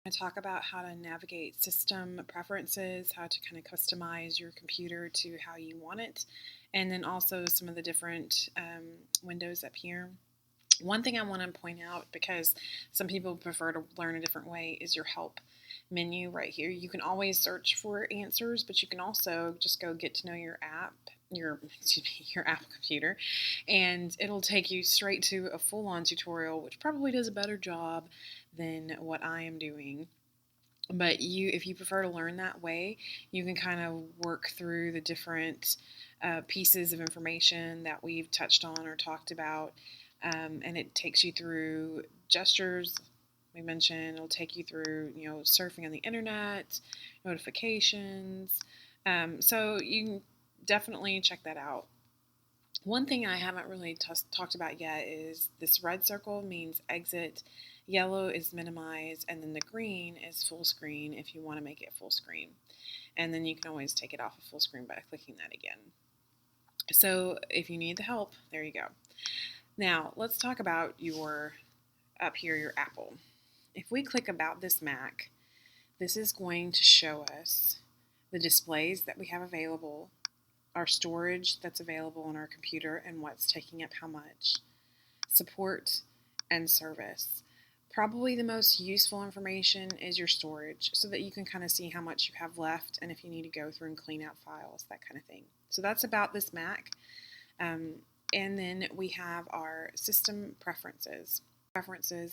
I talk about how to navigate system preferences, how to kind of customize your computer to how you want it, and then also some of the different windows up here. One thing I want to point out, because some people prefer to learn a different way, is your help menu right here. You can always search for answers, but you can also just go get to know your app, your excuse me, your Apple computer, and it'll take you straight to a full-on tutorial, which probably does a better job than what I am doing. But if you prefer to learn that way, you can kind of work through the different pieces of information that we've touched on or talked about, and it takes you through gestures. We mentioned it'll take you through, surfing on the internet, notifications. So you can definitely check that out. One thing I haven't really talked about yet is this red circle means exit, yellow is minimize, and then the green is full screen if you want to make it full screen. And then you can always take it off of full screen by clicking that again. So if you need the help, there you go. Now let's talk about your Apple. If we click about this Mac, this is going to show us the displays that we have available, our storage that's available on our computer and what's taking up how much, support, and service. Probably the most useful information is your storage, so that you can kind of see how much you have left and if you need to go through and clean out files, that kind of thing. So that's about this Mac. And then we have our system preferences.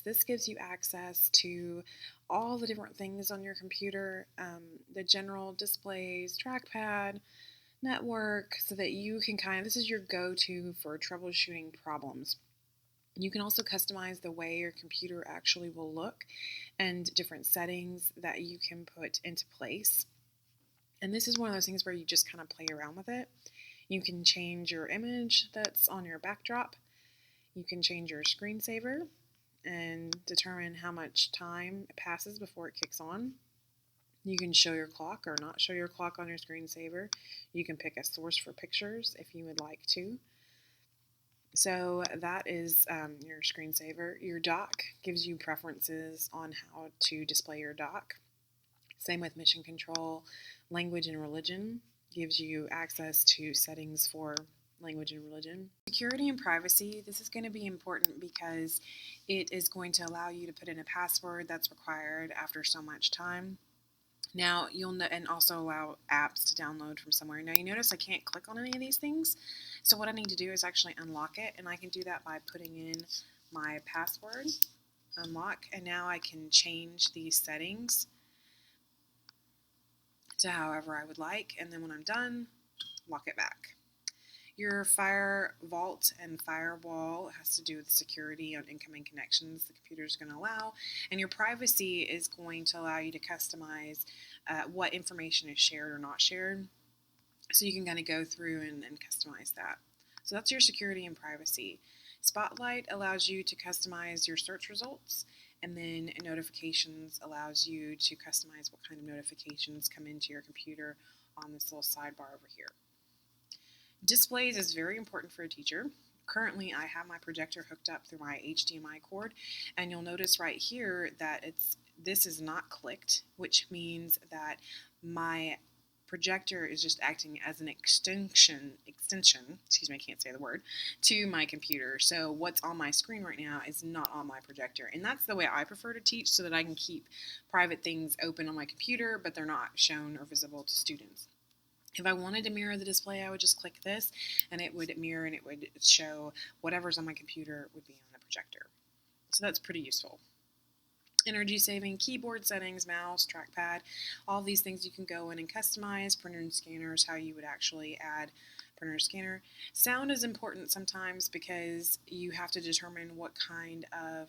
This gives you access to all the different things on your computer, the general displays, trackpad, network, so that you can this is your go-to for troubleshooting problems. You can also customize the way your computer actually will look and different settings that you can put into place. And this is one of those things where you just kind of play around with it. You can change your image that's on your backdrop. You can change your screensaver and determine how much time passes before it kicks on. You can show your clock or not show your clock on your screensaver. You can pick a source for pictures if you would like to. So that is your screensaver. Your dock gives you preferences on how to display your dock. Same with mission control. Language and religion gives you access to settings for language and religion. Security and privacy, this is going to be important because it is going to allow you to put in a password that's required after so much time. Now and also allow apps to download from somewhere. Now you notice I can't click on any of these things, so what I need to do is actually unlock it, and I can do that by putting in my password, unlock, and now I can change these settings to however I would like, and then when I'm done, lock it back. Your fire vault and firewall has to do with security on incoming connections the computer is going to allow, and your privacy is going to allow you to customize what information is shared or not shared. So you can kind of go through and customize that. So that's your security and privacy. Spotlight allows you to customize your search results, and then notifications allows you to customize what kind of notifications come into your computer on this little sidebar over here. Displays is very important for a teacher. Currently, I have my projector hooked up through my HDMI cord, and you'll notice right here that this is not clicked, which means that my projector is just acting as an extension, excuse me, I can't say the word, to my computer. So what's on my screen right now is not on my projector, and that's the way I prefer to teach, so that I can keep private things open on my computer, but they're not shown or visible to students. If I wanted to mirror the display, I would just click this, and it would mirror, and it would show whatever's on my computer would be on the projector. So that's pretty useful. Energy saving, keyboard settings, mouse, trackpad, all these things you can go in and customize. Printer and scanners, how you would actually add printer and scanner. Sound is important sometimes because you have to determine what kind of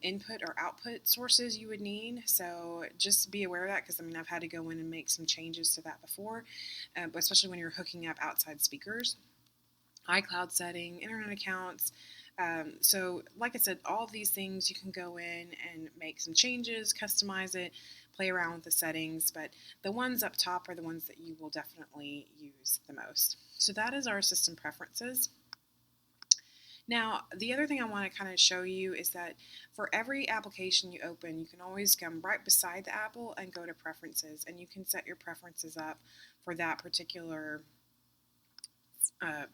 input or output sources you would need, so just be aware of that, because I've had to go in and make some changes to that before, especially when you're hooking up outside speakers. iCloud setting, internet accounts. So like I said, all these things you can go in and make some changes, customize it, play around with the settings, but the ones up top are the ones that you will definitely use the most. So that is our system preferences. Now, the other thing I want to kind of show you is that for every application you open, you can always come right beside the Apple and go to Preferences, and you can set your preferences up for that particular uh,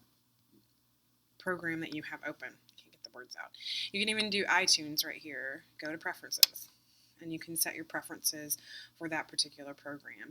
program that you have open. Can't get the words out. You can even do iTunes right here. Go to Preferences, and you can set your preferences for that particular program.